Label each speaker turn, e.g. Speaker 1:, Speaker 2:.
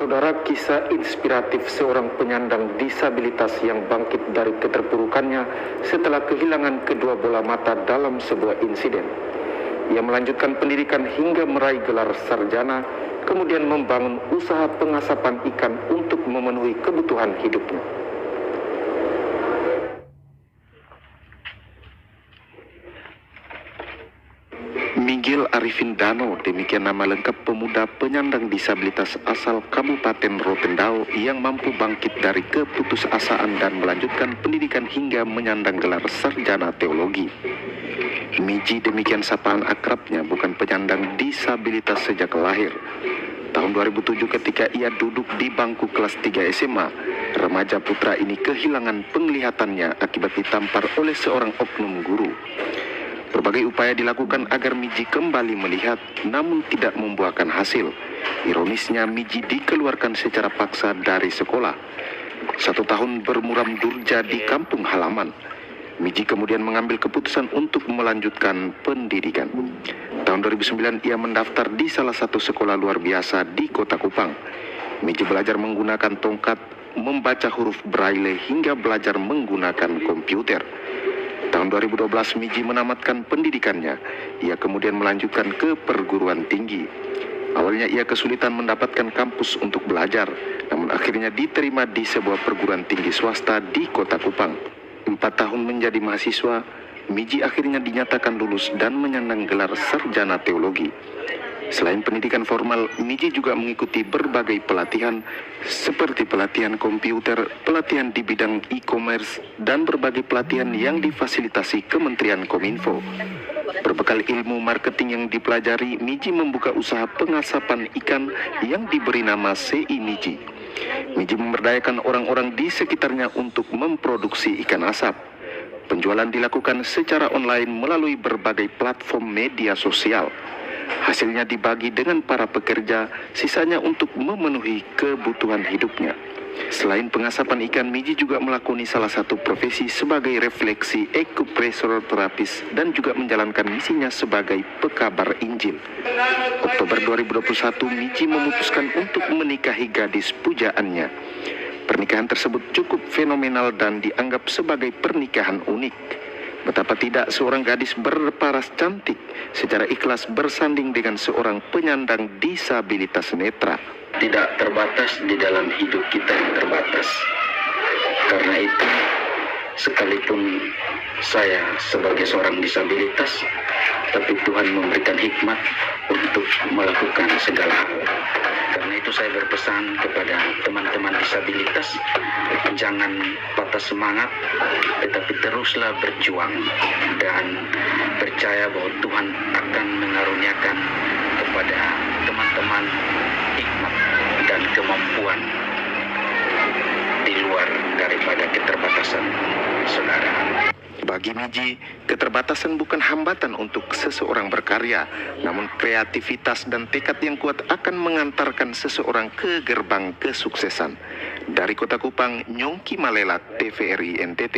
Speaker 1: Saudara, kisah inspiratif seorang penyandang disabilitas yang bangkit dari keterpurukannya setelah kehilangan kedua bola mata dalam sebuah insiden. Ia melanjutkan pendidikan hingga meraih gelar sarjana, kemudian membangun usaha pengasapan ikan untuk memenuhi kebutuhan hidupnya. Miguel Arifin Dano, demikian nama lengkap pemuda penyandang disabilitas asal Kabupaten Rotendao yang mampu bangkit dari keputusasaan dan melanjutkan pendidikan hingga menyandang gelar sarjana teologi. Miji, demikian sapaan akrabnya, bukan penyandang disabilitas sejak lahir. Tahun 2007 ketika ia duduk di bangku kelas 3 SMA, remaja putra ini kehilangan penglihatannya akibat ditampar oleh seorang oknum guru. Berbagai upaya dilakukan agar Miji kembali melihat, namun tidak membuahkan hasil. Ironisnya, Miji dikeluarkan secara paksa dari sekolah. 1 tahun bermuram durja di kampung halaman. Miji kemudian mengambil keputusan untuk melanjutkan pendidikan. Tahun 2009 ia mendaftar di salah satu sekolah luar biasa di Kota Kupang. Miji belajar menggunakan tongkat, membaca huruf braille hingga belajar menggunakan komputer. Tahun 2012 Miji menamatkan pendidikannya. Ia kemudian melanjutkan ke perguruan tinggi. Awalnya ia kesulitan mendapatkan kampus untuk belajar, namun akhirnya diterima di sebuah perguruan tinggi swasta di Kota Kupang. 4 tahun menjadi mahasiswa, Miji akhirnya dinyatakan lulus dan menyandang gelar sarjana teologi. Selain pendidikan formal, Miji juga mengikuti berbagai pelatihan seperti pelatihan komputer, pelatihan di bidang e-commerce, dan berbagai pelatihan yang difasilitasi Kementerian Kominfo. Berbekal ilmu marketing yang dipelajari, Miji membuka usaha pengasapan ikan yang diberi nama CI Miji. Miji memberdayakan orang-orang di sekitarnya untuk memproduksi ikan asap. Penjualan dilakukan secara online melalui berbagai platform media sosial. Hasilnya dibagi dengan para pekerja, sisanya untuk memenuhi kebutuhan hidupnya. Selain pengasapan ikan, Miji juga melakoni salah satu profesi sebagai refleksi acupressure terapis dan juga menjalankan misinya sebagai pekabar Injil. Oktober 2021, Miji memutuskan untuk menikahi gadis pujaannya. Pernikahan tersebut cukup fenomenal dan dianggap sebagai pernikahan unik. Betapa tidak seorang gadis berparas cantik secara ikhlas bersanding dengan seorang penyandang disabilitas netra. Tidak terbatas di dalam hidup kita yang terbatas. Karena itu, sekalipun saya sebagai seorang disabilitas, tapi Tuhan memberikan hikmat untuk melakukan segala hal. Karena itu saya berpesan kepada teman-teman disabilitas, jangan patah semangat, tetapi teruslah berjuang dan percaya bahwa Tuhan akan mengaruniakan kepada teman-teman hikmat dan kemampuan di luar daripada keterbatasan saudara. Bagi Miji, keterbatasan bukan hambatan untuk seseorang berkarya, namun kreativitas dan tekad yang kuat akan mengantarkan seseorang ke gerbang kesuksesan. Dari Kota Kupang, Nyongki Malelat, TVRI NTT.